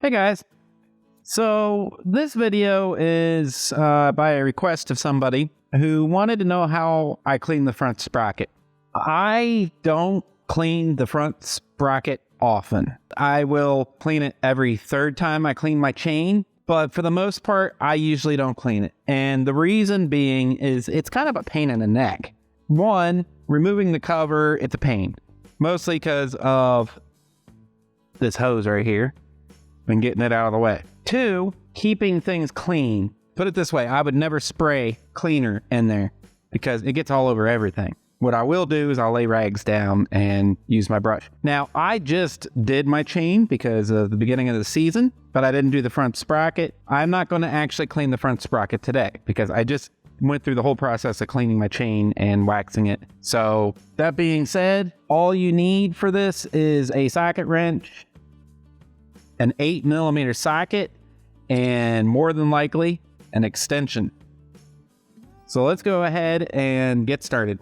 Hey guys. So this video is by a request of somebody who wanted to know how I clean the front sprocket. I don't clean the front sprocket often. I will clean it every third time I clean my chain, but for the most part, I usually don't clean it. And the reason being is it's kind of a pain in the neck. One, removing the cover, it's a pain. Mostly because of this hose right here and getting it out of the way. Two, keeping things clean. Put it this way, I would never spray cleaner in there because it gets all over everything. What I will do is I'll lay rags down and use my brush. Now, I just did my chain because of the beginning of the season, but I didn't do the front sprocket. I'm not going to actually clean the front sprocket today because I just went through the whole process of cleaning my chain and waxing it. So that being said, all you need for this is a socket wrench, an 8mm socket, and more than likely an extension. So let's go ahead and get started.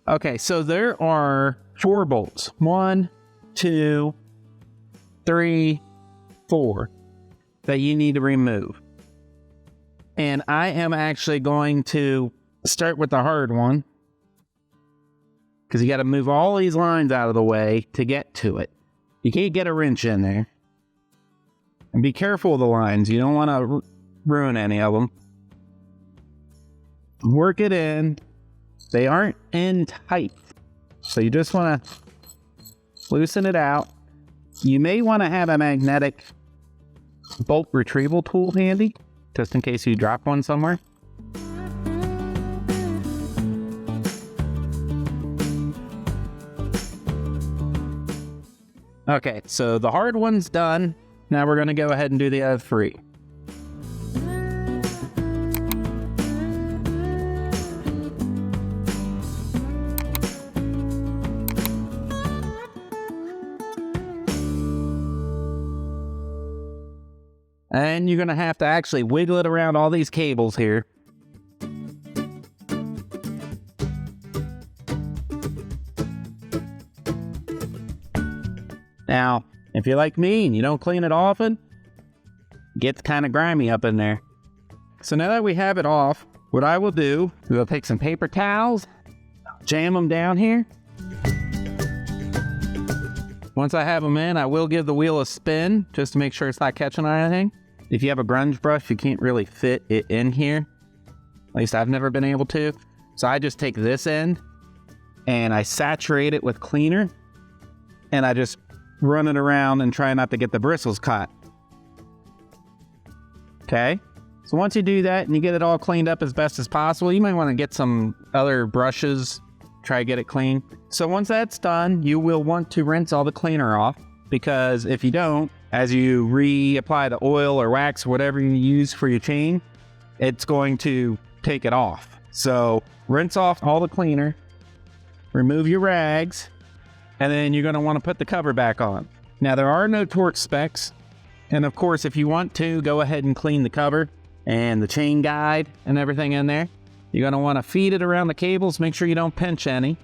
Okay, so there are 4 bolts. 1, 2, 3, 4 that you need to remove. And I am actually going to start with the hard one because you got to move all these lines out of the way to get to it. You can't get a wrench in there. And be careful of the lines. You don't want to ruin any of them. Work it in. They aren't in tight, so you just want to loosen it out. You may want to have a magnetic bolt retrieval tool handy, just in case you drop one somewhere. Okay, so the hard one's done. Now we're going to go ahead and do the other 3. And you're going to have to actually wiggle it around all these cables here. Now, if you're like me and you don't clean it often, it gets kind of grimy up in there. So now that we have it off, what I will do is I'll take some paper towels, jam them down here. Once I have them in, I will give the wheel a spin just to make sure it's not catching on anything. If you have a grunge brush, you can't really fit it in here. At least I've never been able to. So I just take this end and I saturate it with cleaner and I just run it around and try not to get the bristles caught. Okay. So once you do that and you get it all cleaned up as best as possible, you might want to get some other brushes, try to get it clean. So once that's done, you will want to rinse all the cleaner off because if you don't, as you reapply the oil or wax or whatever you use for your chain, it's going to take it off. So rinse off all the cleaner, remove your rags, and then you're going to want to put the cover back on. Now there are no torque specs, and of course if you want to, go ahead and clean the cover and the chain guide and everything in there. You're going to want to feed it around the cables, make sure you don't pinch any.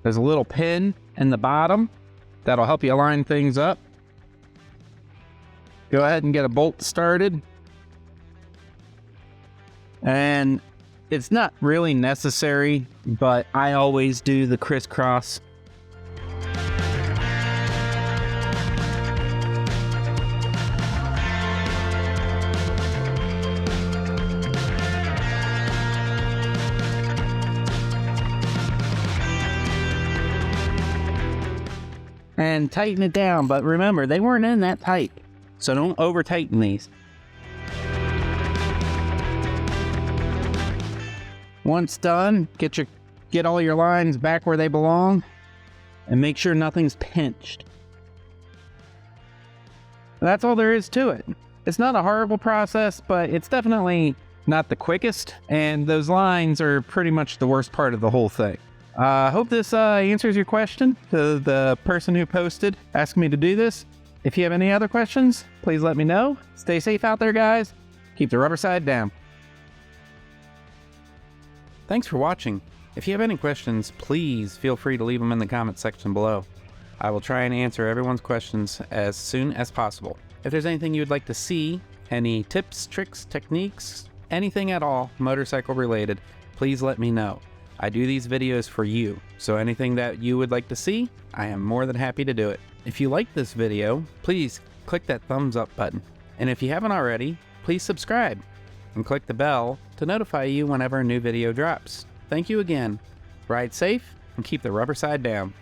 There's a little pin in the bottom that'll help you line things up. Go ahead and get a bolt started. And it's not really necessary, but I always do the crisscross. And tighten it down, but remember, they weren't in that tight, so don't over tighten these. Once done, get all your lines back where they belong and make sure nothing's pinched. That's all there is to it. It's not a horrible process, but it's definitely not the quickest, and those lines are pretty much the worst part of the whole thing. Hope this answers your question to the person who posted asking me to do this. If you have any other questions, please let me know. Stay safe out there, guys. Keep the rubber side down. Thanks for watching. If you have any questions, please feel free to leave them in the comment section below. I will try and answer everyone's questions as soon as possible. If there's anything you would like to see, any tips, tricks, techniques, anything at all motorcycle related, please let me know. I do these videos for you, so anything that you would like to see, I am more than happy to do it. If you like this video, please click that thumbs up button. And if you haven't already, please subscribe and click the bell to notify you whenever a new video drops. Thank you again. Ride safe and keep the rubber side down.